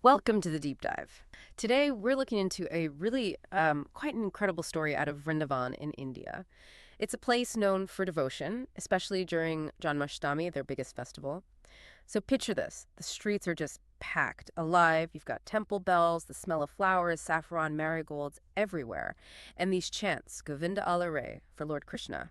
Welcome to the deep dive. Today, we're looking into a really quite an incredible story out of Vrindavan in India. It's a place known for devotion, especially during Janmashtami, their biggest festival. So picture this. The streets are just packed, alive. You've got temple bells, the smell of flowers, saffron, marigolds everywhere. And these chants, Govinda Alla Re, for Lord Krishna.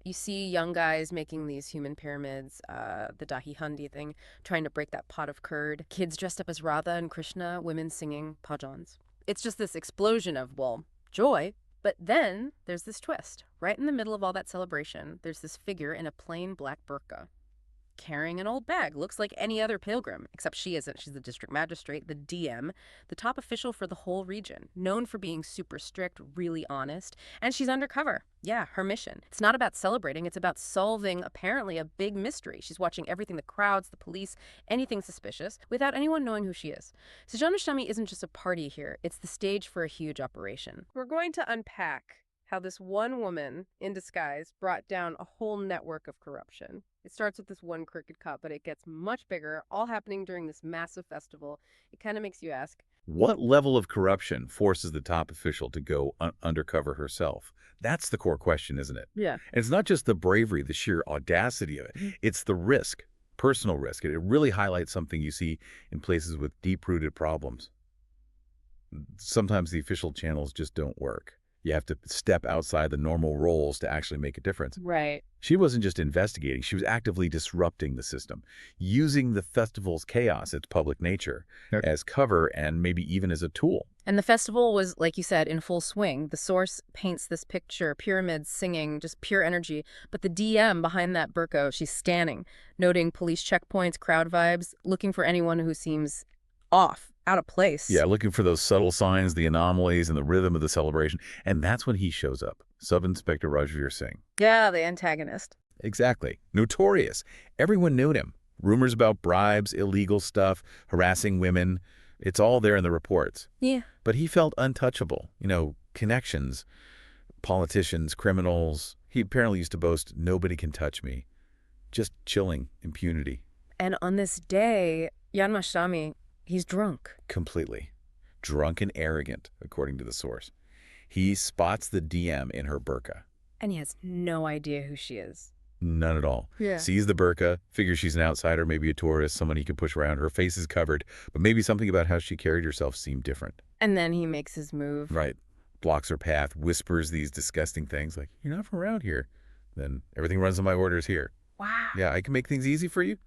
You see young guys making these human pyramids, the dahi handi thing, trying to break that pot of curd. Kids dressed up as Radha and Krishna, women singing bhajans. It's just this explosion of, well, joy. But then there's this twist. Right in the middle of all that celebration, there's this figure in a plain black burqa, carrying an old bag. Looks like any other pilgrim, except she isn't. She's the district magistrate, the DM, the top official for the whole region, known for being super strict, really honest, and she's undercover. Yeah, her mission. It's not about celebrating, it's about solving, apparently, a big mystery. She's watching everything, the crowds, the police, anything suspicious, without anyone knowing who she is. So Janmashtami isn't just a party here, it's the stage for a huge operation. We're going to unpack how this one woman in disguise brought down a whole network of corruption. It starts with this one crooked cop, but it gets much bigger, all happening during this massive festival. It kind of makes you ask, what level of corruption forces the top official to go undercover herself? That's the core question, isn't it? yeah, And it's not just the bravery, the sheer audacity of it. It's the risk, personal risk. It really highlights something you see in places with deep-rooted problems. Sometimes the official channels just don't work. You have to step outside the normal roles to actually make a difference. right. She wasn't just investigating, she was actively disrupting the system, using the festival's chaos, its public nature, as cover and maybe even as a tool. And the festival was, like you said, in full swing. The source paints this picture, pyramids singing, just pure energy. But the DM behind that burqa, she's scanning, noting police checkpoints, crowd vibes, looking for anyone who seems off, out of place. Yeah, looking for those subtle signs, the anomalies, and the rhythm of the celebration. And that's when he shows up, Sub-Inspector Rajveer Singh. Yeah, the antagonist. Exactly. Notorious. Everyone knew him. Rumors about bribes, illegal stuff, harassing women. It's all there in the reports. Yeah. But he felt untouchable. Connections, politicians, criminals. He apparently used to boast, nobody can touch me. Just chilling impunity. And on this day, Janmashtami, he's drunk. Completely. Drunk and arrogant, according to the source. He spots the DM in her burqa. And he has no idea who she is. None at all. Yeah. Sees the burqa, figures she's an outsider, maybe a tourist, someone he could push around. Her face is covered, but maybe something about how she carried herself seemed different. And then he makes his move. Right. Blocks her path, whispers these disgusting things like, you're not from around here. Then everything runs on my orders here. Wow. Yeah, I can make things easy for you.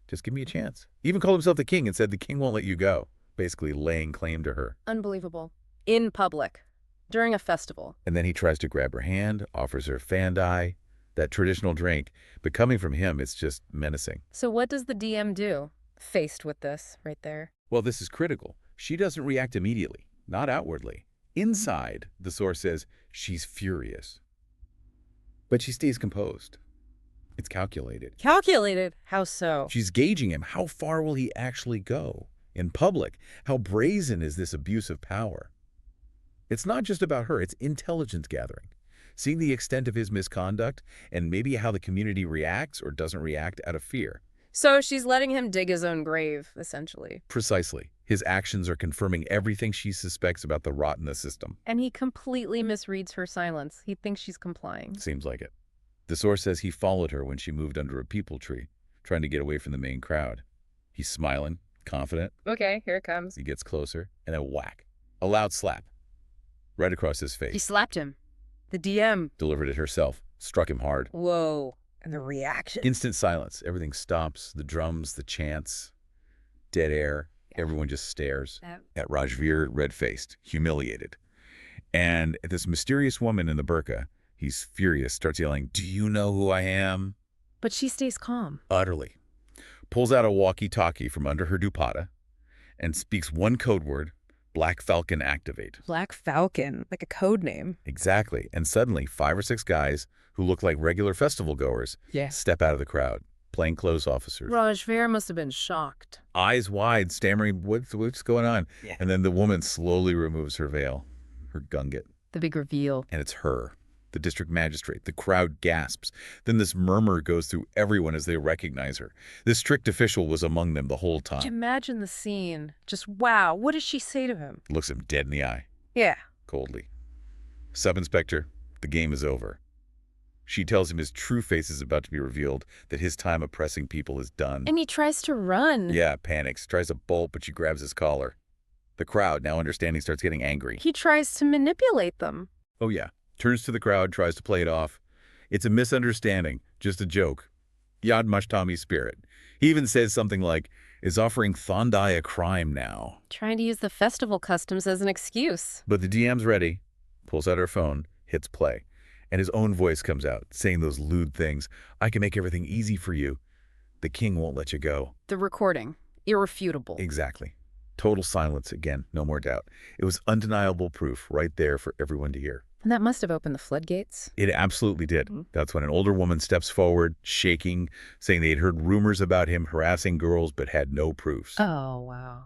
Just give me a chance. Even called himself the king and said the king won't let you go, basically laying claim to her. Unbelievable. In public. During a festival. And then he tries to grab her hand, offers her fandai, that traditional drink. But coming from him, it's just menacing. So what does the DM do, faced with this right there? Well, this is critical. She doesn't react immediately, not outwardly. Inside, the source says, she's furious. But she stays composed. It's calculated. Calculated? How so? She's gauging him. How far will he actually go? In public, how brazen is this abuse of power? It's not just about her, it's intelligence gathering. Seeing the extent of his misconduct and maybe how the community reacts or doesn't react out of fear. So she's letting him dig his own grave, essentially. Precisely. His actions are confirming everything she suspects about the rot in the system. And he completely misreads her silence. He thinks she's complying. Seems like it. The source says he followed her when she moved under a peepal tree, trying to get away from the main crowd. He's smiling, confident. Okay, here it comes. He gets closer, and then whack. A loud slap. Right across his face. He slapped him. The DM. Delivered it herself. Struck him hard. Whoa. And the reaction. Instant silence. Everything stops. The drums, the chants. Dead air. Yeah. Everyone just stares at Rajveer, red-faced, humiliated. And at this mysterious woman in the burqa, he's furious, starts yelling, "Do you know who I am?" But she stays calm. Utterly. Pulls out a walkie-talkie from under her dupatta and speaks one code word, Black Falcon activate. Black Falcon, like a code name. Exactly. And suddenly, 5 or 6 guys who look like regular festival goers step out of the crowd, plainclothes officers. Rajveer must have been shocked. Eyes wide, stammering, what's going on? And then the woman slowly removes her veil, her gunget. The big reveal. And it's her. the district magistrate. The crowd gasps. Then this murmur goes through everyone as they recognize her. This strict official was among them the whole time. Imagine the scene. Just wow. What does she say to him? Looks him dead in the eye, Yeah. coldly. Sub-Inspector, the game is over. She tells him his true face is about to be revealed, that his time oppressing people is done. And he tries to run. Yeah, panics, tries to bolt, but she grabs his collar. The crowd, now understanding, starts getting angry. He tries to manipulate them. Oh yeah, turns to the crowd, tries to play it off. It's a misunderstanding, just a joke. Yad Mashtami's spirit. He even says something like, is offering Thondai a crime now? Trying to use the festival customs as an excuse. But the DM's ready, pulls out her phone, hits play. And his own voice comes out, saying those lewd things. I can make everything easy for you. The king won't let you go. The recording. Irrefutable. Exactly. Total silence again, no more doubt. It was undeniable proof right there for everyone to hear. And that must have opened the floodgates. It absolutely did. Mm-hmm. That's when an older woman steps forward, shaking, saying they'd heard rumors about him harassing girls but had no proofs. Oh, wow.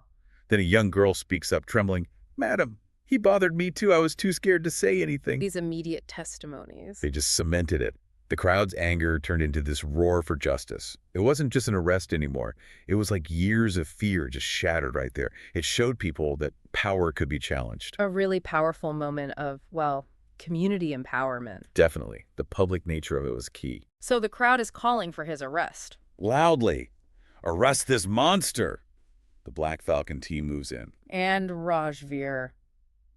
Then a young girl speaks up, trembling, Madam, he bothered me too. I was too scared to say anything. These immediate testimonies. They just cemented it. The crowd's anger turned into this roar for justice. It wasn't just an arrest anymore. It was like years of fear just shattered right there. It showed people that power could be challenged. A really powerful moment of, well, community empowerment. Definitely. The public nature of it was key. So the crowd is calling for his arrest. Loudly, arrest this monster! The Black Falcon team moves in. And Rajveer.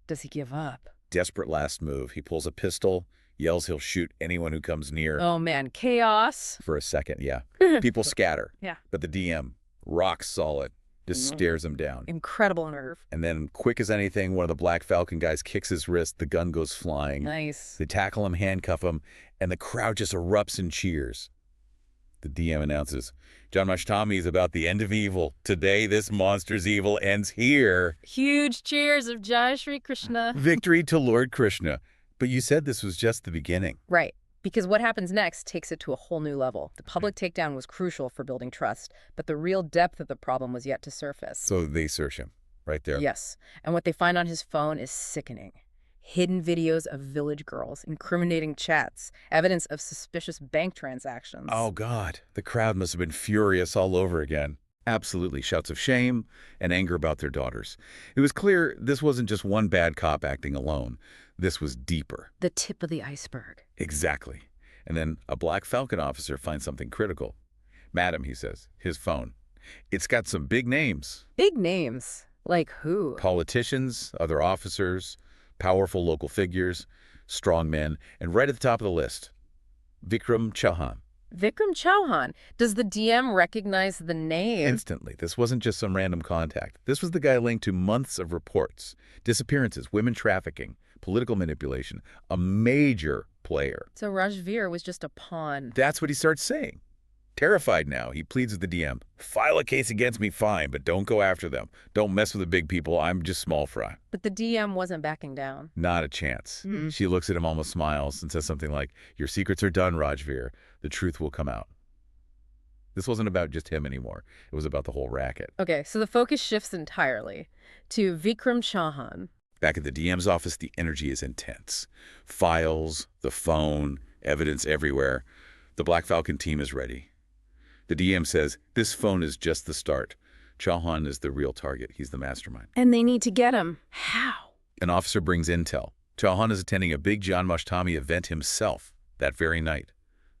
Does he give up? Desperate last move. He pulls a pistol, yells he'll shoot anyone who comes near. Oh, man. Chaos. For a second, yeah. People scatter. Yeah. But the DM, rock solid, just stares him down. Incredible nerve. And then, quick as anything, one of the Black Falcon guys kicks his wrist. The gun goes flying. Nice. They tackle him, handcuff him, and the crowd just erupts in cheers. The DM announces, John Mashtami is about the end of evil. Today, this monster's evil ends here. Huge cheers of Jai Shri Krishna. Victory to Lord Krishna. But you said this was just the beginning. Right. Because what happens next takes it to a whole new level. The public takedown was crucial for building trust, but the real depth of the problem was yet to surface. So they search him right there. Yes. And what they find on his phone is sickening. Hidden videos of village girls, incriminating chats, evidence of suspicious bank transactions. Oh, God. The crowd must have been furious all over again. Absolutely. Shouts of shame and anger about their daughters. It was clear this wasn't just one bad cop acting alone. This was deeper. The tip of the iceberg. Exactly. And then a Black Falcon officer finds something critical. Madam, he says, his phone. It's got some big names. Big names. Like who? Politicians, other officers, powerful local figures, strong men, and right at the top of the list, Vikram Chauhan. Vikram Chauhan. Does the DM recognize the name? Instantly. This wasn't just some random contact. This was the guy linked to months of reports, disappearances, women trafficking, political manipulation, a major player. So Rajveer was just a pawn. That's what he starts saying. Terrified now, he pleads with the DM. File a case against me, fine, but don't go after them. Don't mess with the big people. I'm just small fry. But the DM wasn't backing down. Not a chance. Mm-mm. She looks at him, almost smiles, and says something like, your secrets are done, Rajveer. The truth will come out. This wasn't about just him anymore. It was about the whole racket. Okay, so the focus shifts entirely to Vikram Chauhan. Back at the DM's office, the energy is intense. Files, the phone, evidence everywhere. The Black Falcon team is ready. The DM says, this phone is just the start. Chauhan is the real target. He's the mastermind. And they need to get him. How? An officer brings intel. Chauhan is attending a big John Mashtami event himself that very night.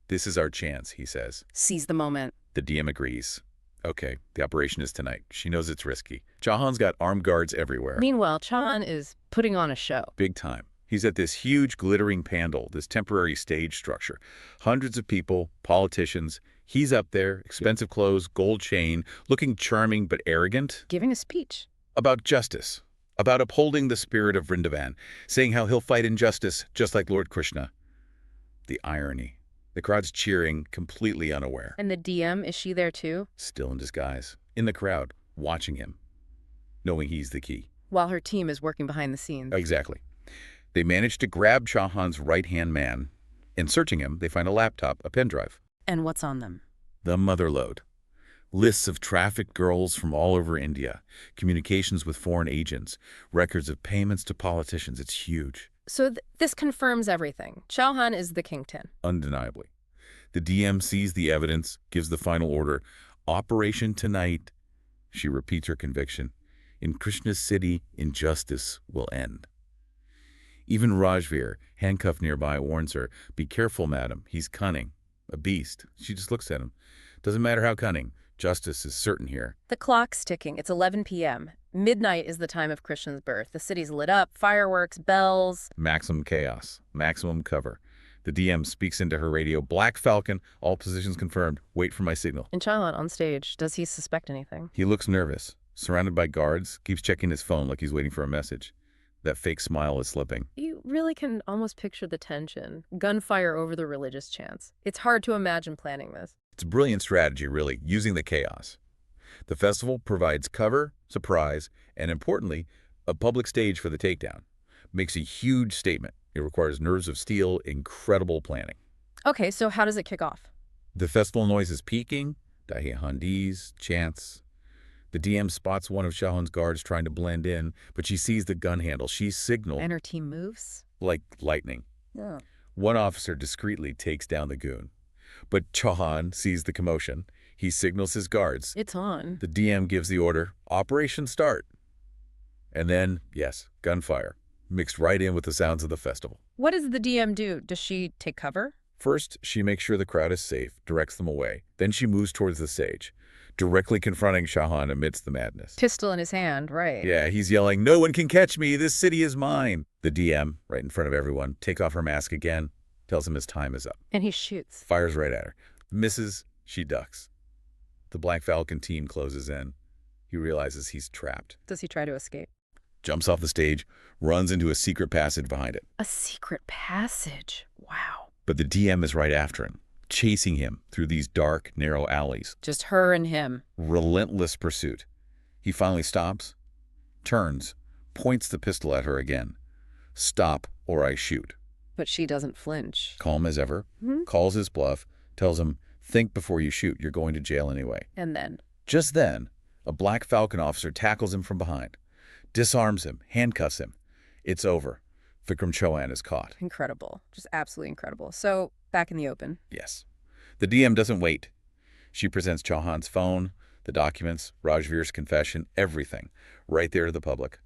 This is our chance, he says. Seize the moment. The DM agrees. Okay, the operation is tonight. She knows it's risky. Chauhan's got armed guards everywhere. Meanwhile, Chauhan is putting on a show. Big time. He's at this huge glittering pandal, this temporary stage structure. Hundreds of people, politicians. He's up there, expensive clothes, gold chain, looking charming but arrogant. Giving a speech. About justice. About upholding the spirit of Vrindavan. Saying how he'll fight injustice just like Lord Krishna. The irony. The crowd's cheering, completely unaware. And the DM, is she there too? Still in disguise. In the crowd, watching him. Knowing he's the key. While her team is working behind the scenes. Exactly. They manage to grab Chauhan's right-hand man. In searching him, they find a laptop, a pen drive. And what's on them? The motherlode. Lists of trafficked girls from all over India. Communications with foreign agents. Records of payments to politicians. It's huge. So this confirms everything. Chauhan is the kingpin. Undeniably. The DM sees the evidence, gives the final order. Operation tonight, she repeats her conviction. In Krishna's city, injustice will end. Even Rajveer, handcuffed nearby, warns her, "Be careful, madam. He's cunning. A beast." She just looks at him. Doesn't matter how cunning. Justice is certain here. The clock's ticking. It's 11 p.m. Midnight is the time of Krishna's birth. The city's lit up, fireworks, bells. Maximum chaos. Maximum cover. The DM speaks into her radio. "Black Falcon. All positions confirmed. Wait for my signal." And Chauhan on stage, does he suspect anything? He looks nervous. Surrounded by guards. Keeps checking his phone like he's waiting for a message. That fake smile is slipping. You really can almost picture the tension. Gunfire over the religious chants. It's hard to imagine planning this. It's a brilliant strategy, really, using the chaos. The festival provides cover, surprise, and importantly, a public stage for the takedown. Makes a huge statement. It requires nerves of steel, incredible planning. Okay, so how does it kick off? The festival noise is peaking, dahi handis, chants. The DM spots one of Chauhan's guards trying to blend in, but she sees the gun handle. She signaled And her team moves? like lightning. Yeah. One officer discreetly takes down the goon. But Chauhan sees the commotion. He signals his guards. It's on. The DM gives the order, "Operation start." And then, yes, gunfire, mixed right in with the sounds of the festival. What does the DM do? Does she take cover? First, she makes sure the crowd is safe, directs them away. Then she moves towards the stage, directly confronting Chauhan amidst the madness. Pistol in his hand, right. Yeah, he's yelling, "No one can catch me. This city is mine." The DM, right in front of everyone, takes off her mask again, tells him his time is up. And he shoots. Fires right at her. Misses, she ducks. The Black Falcon team closes in. He realizes he's trapped. Does he try to escape? Jumps off the stage, runs into a secret passage behind it. A secret passage. Wow. But the DM is right after him, chasing him through these dark, narrow alleys. Just her and him. Relentless pursuit. He finally stops, turns, points the pistol at her again. "Stop or I shoot." But she doesn't flinch. Calm as ever, calls his bluff, tells him, "Think before you shoot. You're going to jail anyway." And then? Just then, a Black Falcon officer tackles him from behind, disarms him, handcuffs him. It's over. Vikram Chauhan is caught. Incredible. Just absolutely incredible. So, back in the open. Yes. The DM doesn't wait. She presents Chauhan's phone, the documents, Rajveer's confession, everything, right there to the public.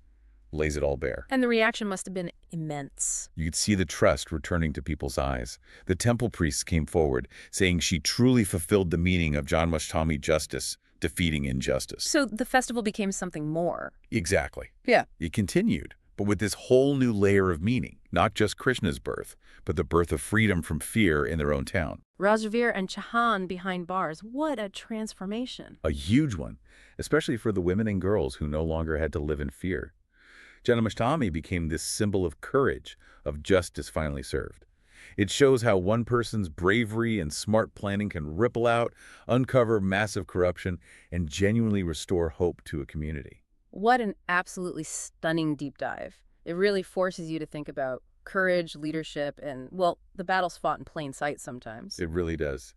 Lays it all bare. And the reaction must have been immense. You could see the trust returning to people's eyes. The temple priests came forward, saying she truly fulfilled the meaning of Janmashtami justice, defeating injustice. So the festival became something more. Exactly. Yeah. It continued, but with this whole new layer of meaning, not just Krishna's birth, but the birth of freedom from fear in their own town. Rajveer and Chauhan behind bars. What a transformation. A huge one, especially for the women and girls who no longer had to live in fear. Janmashtami became this symbol of courage, of justice finally served. It shows how one person's bravery and smart planning can ripple out, uncover massive corruption, and genuinely restore hope to a community. What an absolutely stunning deep dive. It really forces you to think about courage, leadership, and, well, the battles fought in plain sight sometimes. It really does.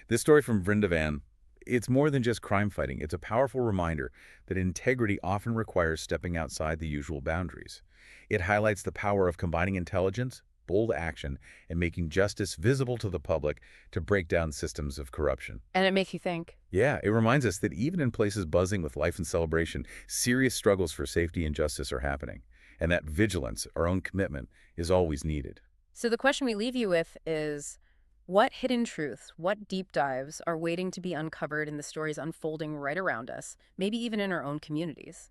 This story from Vrindavan, it's more than just crime fighting. It's a powerful reminder that integrity often requires stepping outside the usual boundaries. It highlights the power of combining intelligence, bold action, and making justice visible to the public to break down systems of corruption. And it makes you think. Yeah, it reminds us that even in places buzzing with life and celebration, serious struggles for safety and justice are happening, and that vigilance, our own commitment, is always needed. So the question we leave you with is, what hidden truths, what deep dives are waiting to be uncovered in the stories unfolding right around us, maybe even in our own communities?